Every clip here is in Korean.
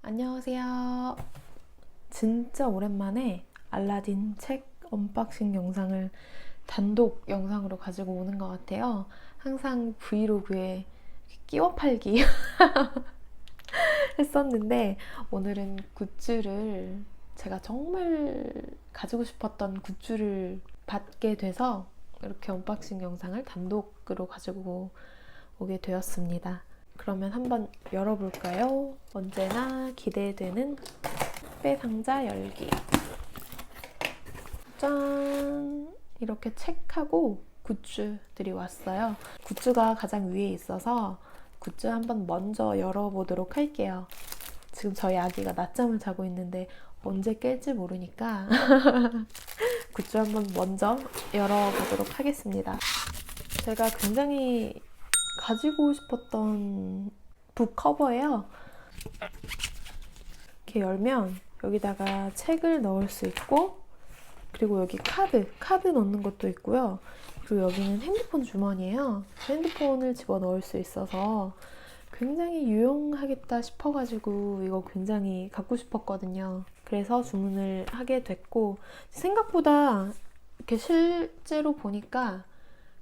안녕하세요. 진짜 오랜만에 알라딘 책 언박싱 영상을 단독 영상으로 가지고 오는 것 같아요. 항상 브이로그에 끼워 팔기 했었는데 오늘은 굿즈를 제가 정말 가지고 싶었던 굿즈를 받게 돼서 이렇게 언박싱 영상을 단독으로 가지고 오게 되었습니다. 그러면 한번 열어볼까요? 언제나 기대되는 택배 상자 열기. 짠! 이렇게 책하고 굿즈들이 왔어요. 굿즈가 가장 위에 있어서 굿즈 한번 먼저 열어보도록 할게요. 지금 저희 아기가 낮잠을 자고 있는데 언제 깰지 모르니까 굿즈 한번 먼저 열어보도록 하겠습니다. 제가 굉장히 가지고 싶었던 북 커버예요. 이렇게 열면 여기다가 책을 넣을 수 있고, 그리고 여기 카드 넣는 것도 있고요. 그리고 여기는 핸드폰 주머니예요. 핸드폰을 집어 넣을 수 있어서 굉장히 유용하겠다 싶어가지고 이거 굉장히 갖고 싶었거든요. 그래서 주문을 하게 됐고, 생각보다 이렇게 실제로 보니까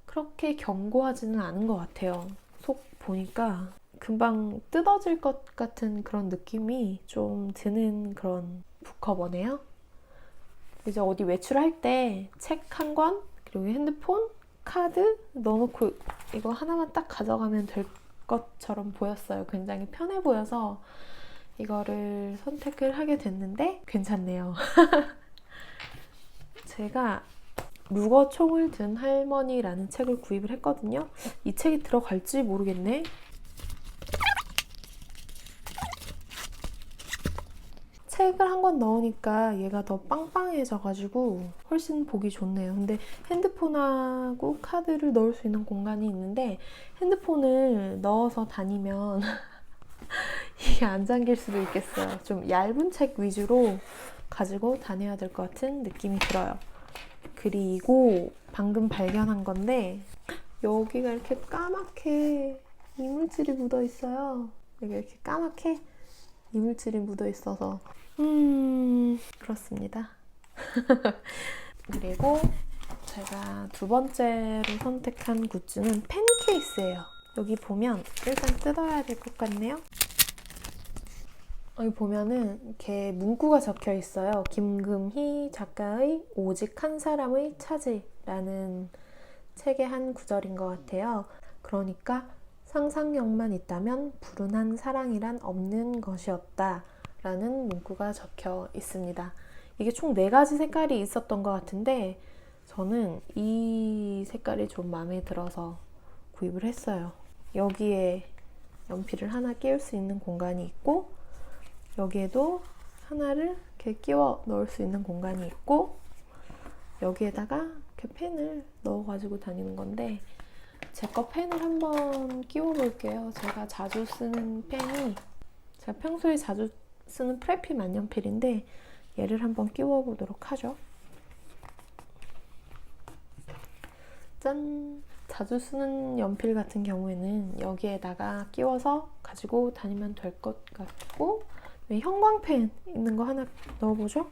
그렇게 견고하지는 않은 것 같아요. 속 보니까 금방 뜯어질 것 같은 그런 느낌이 좀 드는 그런 북커버네요. 이제 어디 외출할 때 책 한 권, 그리고 핸드폰, 카드 넣어놓고 이거 하나만 딱 가져가면 될 것처럼 보였어요. 굉장히 편해 보여서 이거를 선택을 하게 됐는데 괜찮네요. 제가 묵어총을 든 할머니라는 책을 구입을 했거든요. 이 책이 들어갈지 모르겠네. 책을 한 권 넣으니까 얘가 더 빵빵해져가지고 훨씬 보기 좋네요. 근데 핸드폰하고 카드를 넣을 수 있는 공간이 있는데 핸드폰을 넣어서 다니면 이게 안 잠길 수도 있겠어요. 좀 얇은 책 위주로 가지고 다녀야 될 것 같은 느낌이 들어요. 그리고 방금 발견한 건데 여기가 이렇게 까맣게 이물질이 묻어 있어요. 여기 이렇게 까맣게 이물질이 묻어 있어서 그렇습니다. 그리고 제가 두 번째로 선택한 굿즈는 펜 케이스예요. 여기 보면 일단 뜯어야 될 것 같네요. 여기 보면은 이렇게 문구가 적혀 있어요. 김금희 작가의 오직 한 사람의 차지라는 책의 한 구절인 것 같아요. 그러니까 상상력만 있다면 불운한 사랑이란 없는 것이었다 라는 문구가 적혀 있습니다. 이게 총 4가지 색깔이 있었던 것 같은데 저는 이 색깔이 좀 마음에 들어서 구입을 했어요. 여기에 연필을 하나 끼울 수 있는 공간이 있고, 여기에도 하나를 이렇게 끼워 넣을 수 있는 공간이 있고, 여기에다가 이렇게 펜을 넣어가지고 다니는 건데 제 거 펜을 한번 끼워 볼게요. 제가 자주 쓰는 펜이, 제가 평소에 자주 쓰는 프레피 만년필인데 얘를 한번 끼워 보도록 하죠. 짠! 자주 쓰는 연필 같은 경우에는 여기에다가 끼워서 가지고 다니면 될 것 같고, 형광펜 있는 거 하나 넣어보죠.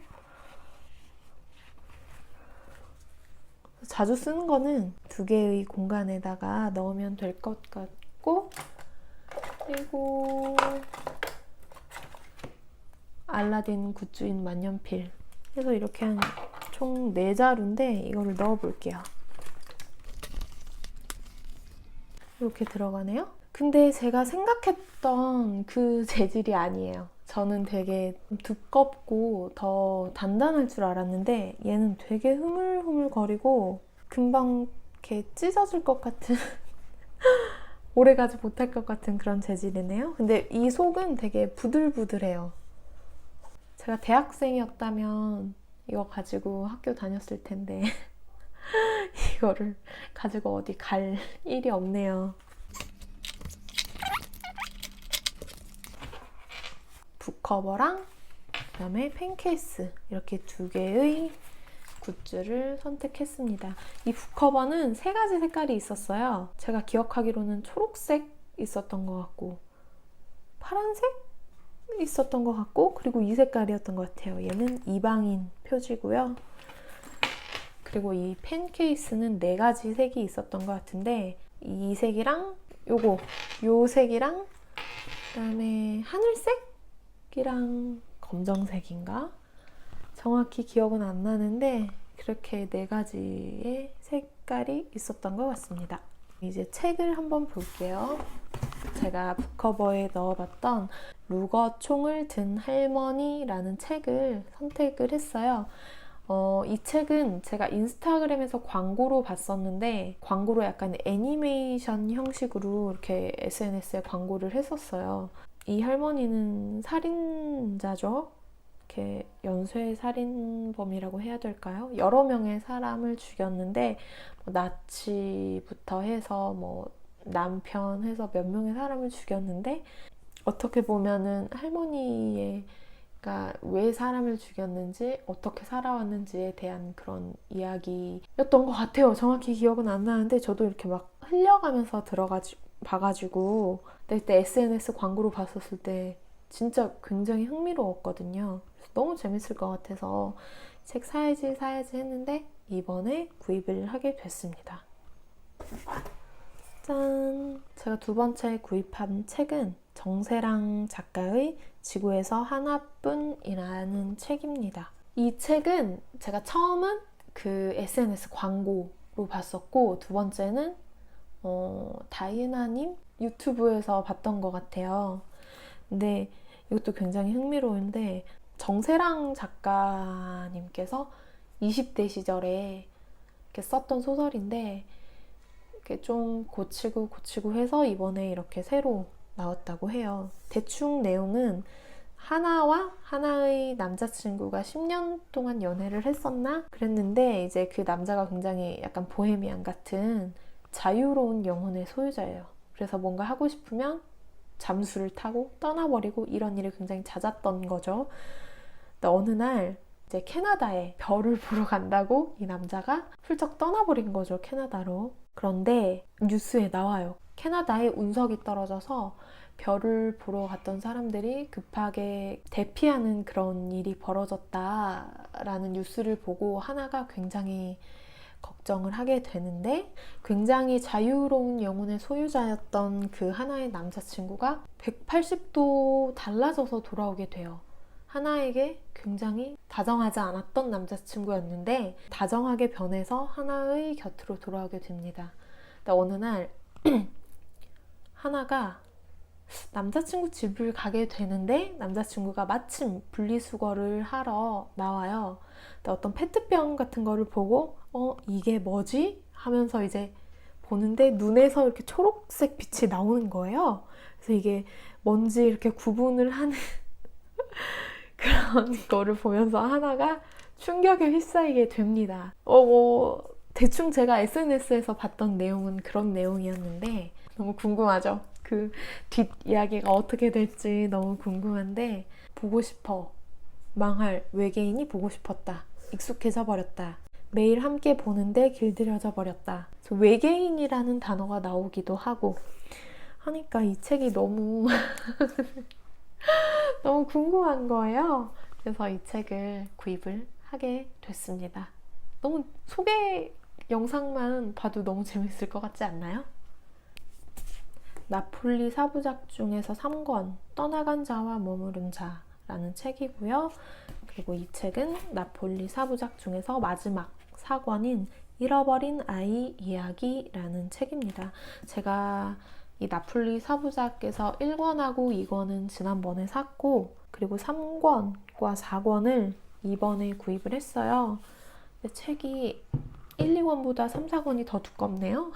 자주 쓰는 거는 2개의 공간에다가 넣으면 될 것 같고, 그리고 알라딘 굿즈인 만년필 해서 이렇게 한 총 4자루인데 이거를 넣어볼게요. 이렇게 들어가네요. 근데 제가 생각했던 그 재질이 아니에요. 저는 되게 두껍고 더 단단할 줄 알았는데 얘는 되게 흐물흐물거리고 금방 이렇게 찢어질 것 같은 오래가지 못할 것 같은 그런 재질이네요. 근데 이 속은 되게 부들부들해요. 제가 대학생이었다면 이거 가지고 학교 다녔을 텐데 이거를 가지고 어디 갈 일이 없네요. 북커버랑 그다음에 펜케이스 이렇게 2개의 굿즈를 선택했습니다. 이 북커버는 3가지 색깔이 있었어요. 제가 기억하기로는 초록색 있었던 것 같고 파란색? 있었던 것 같고, 그리고 이 색깔이었던 것 같아요. 얘는 이방인 표지고요. 그리고 이 펜 케이스는 4가지 색이 있었던 것 같은데, 이 색이랑 요 색이랑 그다음에 하늘색이랑 검정색인가? 정확히 기억은 안 나는데 그렇게 4가지의 색깔이 있었던 것 같습니다. 이제 책을 한번 볼게요. 제가 북커버에 넣어봤던 루거 총을 든 할머니라는 책을 선택을 했어요. 이 책은 제가 인스타그램에서 광고로 봤었는데, 광고로 약간 애니메이션 형식으로 이렇게 SNS에 광고를 했었어요. 이 할머니는 살인자죠. 이렇게 연쇄 살인범이라고 해야 될까요? 여러 명의 사람을 죽였는데, 나치부터 해서 남편 해서 몇 명의 사람을 죽였는데, 어떻게 보면은 할머니의 그러니까 왜 사람을 죽였는지 어떻게 살아왔는지에 대한 그런 이야기였던 것 같아요. 정확히 기억은 안 나는데 저도 이렇게 막 흘려가면서 봐가지고 그때 SNS 광고로 봤었을 때 진짜 굉장히 흥미로웠거든요. 그래서 너무 재밌을 것 같아서 책 사야지 했는데 이번에 구입을 하게 됐습니다. 짠! 제가 2번째 구입한 책은 정세랑 작가의 지구에서 하나뿐이라는 책입니다. 이 책은 제가 처음은 그 SNS 광고로 봤었고, 2번째는 다이애나님 유튜브에서 봤던 것 같아요. 근데 이것도 굉장히 흥미로운데, 정세랑 작가님께서 20대 시절에 이렇게 썼던 소설인데 이렇게 좀 고치고 해서 이번에 이렇게 새로 나왔다고 해요. 대충 내용은 하나와 하나의 남자친구가 10년 동안 연애를 했었나? 그랬는데 이제 그 남자가 굉장히 약간 보헤미안 같은 자유로운 영혼의 소유자예요. 그래서 뭔가 하고 싶으면 잠수를 타고 떠나버리고 이런 일이 굉장히 잦았던 거죠. 근데 어느 날 이제 캐나다에 별을 보러 간다고 이 남자가 훌쩍 떠나버린 거죠, 캐나다로. 그런데 뉴스에 나와요. 캐나다에 운석이 떨어져서 별을 보러 갔던 사람들이 급하게 대피하는 그런 일이 벌어졌다라는 뉴스를 보고 하나가 굉장히 걱정을 하게 되는데, 굉장히 자유로운 영혼의 소유자였던 그 하나의 남자친구가 180도 달라져서 돌아오게 돼요. 하나에게 굉장히 다정하지 않았던 남자친구였는데 다정하게 변해서 하나의 곁으로 돌아오게 됩니다. 근데 어느 날 하나가 남자친구 집을 가게 되는데 남자친구가 마침 분리수거를 하러 나와요. 근데 어떤 페트병 같은 거를 보고 이게 뭐지? 하면서 이제 보는데 눈에서 이렇게 초록색 빛이 나오는 거예요. 그래서 이게 뭔지 이렇게 구분을 하는 그런 거를 보면서 하나가 충격에 휩싸이게 됩니다. 대충 제가 SNS에서 봤던 내용은 그런 내용이었는데 너무 궁금하죠? 그 뒷이야기가 어떻게 될지 너무 궁금한데, 보고 싶어. 망할 외계인이 보고 싶었다. 익숙해져 버렸다. 매일 함께 보는데 길들여져 버렸다. 외계인이라는 단어가 나오기도 하고 하니까 이 책이 너무 너무 궁금한 거예요. 그래서 이 책을 구입을 하게 됐습니다. 너무 소개 영상만 봐도 너무 재밌을 것 같지 않나요? 나폴리 4부작 중에서 3권 떠나간 자와 머무른 자라는 책이고요. 그리고 이 책은 나폴리 4부작 중에서 마지막 4권인 잃어버린 아이 이야기라는 책입니다. 제가 이 나폴리 4부작에서 1권하고 2권은 지난번에 샀고, 그리고 3권과 4권을 이번에 구입을 했어요. 근데 책이 1, 2권보다 3, 4권이 더 두껍네요.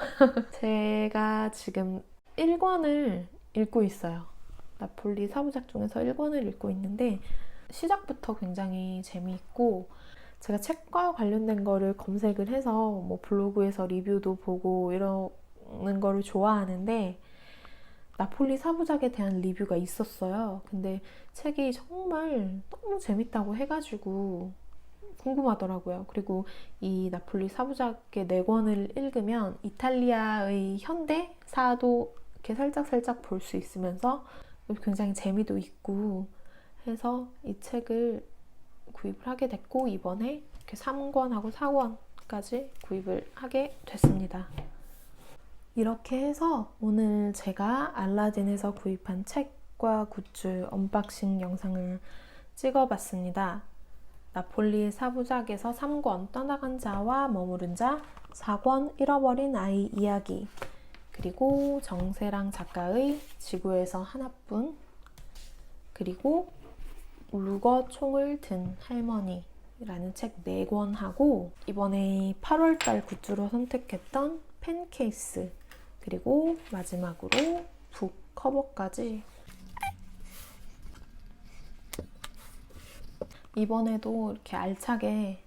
제가 지금 1권을 읽고 있어요. 나폴리 4부작 중에서 1권을 읽고 있는데 시작부터 굉장히 재미있고, 제가 책과 관련된 거를 검색을 해서 블로그에서 리뷰도 보고 이러는 거를 좋아하는데 나폴리 4부작에 대한 리뷰가 있었어요. 근데 책이 정말 너무 재밌다고 해가지고 궁금하더라고요. 그리고 이 나폴리 4부작의 4권을 읽으면 이탈리아의 현대사도 이렇게 살짝 볼 수 있으면서 굉장히 재미도 있고 해서 이 책을 구입을 하게 됐고, 이번에 이렇게 3권하고 4권까지 구입을 하게 됐습니다. 이렇게 해서 오늘 제가 알라딘에서 구입한 책과 굿즈 언박싱 영상을 찍어봤습니다. 나폴리 4부작에서 3권 떠나간 자와 머무른 자, 4권 잃어버린 아이 이야기, 그리고 정세랑 작가의 지구에서 하나뿐, 그리고 루거 총을 든 할머니라는 책 4권하고 이번에 8월달 굿즈로 선택했던 펜 케이스, 그리고 마지막으로 북 커버까지 이번에도 이렇게 알차게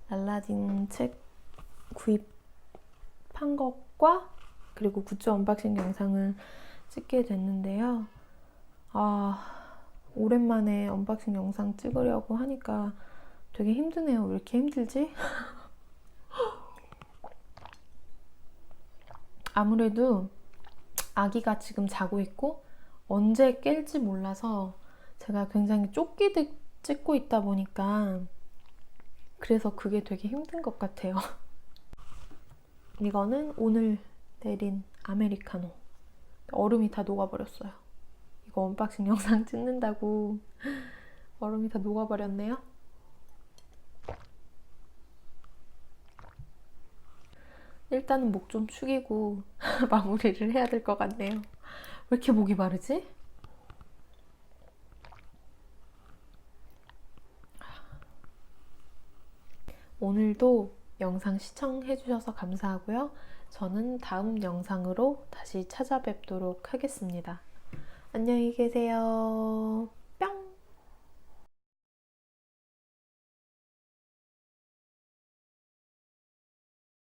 알라딘 책 구입한 것과 그리고 굿즈 언박싱 영상을 찍게 됐는데요. 오랜만에 언박싱 영상 찍으려고 하니까 되게 힘드네요. 왜 이렇게 힘들지? 아무래도 아기가 지금 자고 있고 언제 깰지 몰라서 제가 굉장히 쫓기듯 찍고 있다 보니까 그래서 그게 되게 힘든 것 같아요. 이거는 오늘 내린 아메리카노. 얼음이 다 녹아버렸어요. 이거 언박싱 영상 찍는다고 얼음이 다 녹아버렸네요. 일단은 목 좀 축이고 마무리를 해야 될 것 같네요. 왜 이렇게 목이 마르지? 오늘도 영상 시청해주셔서 감사하고요. 저는 다음 영상으로 다시 찾아뵙도록 하겠습니다. 안녕히 계세요.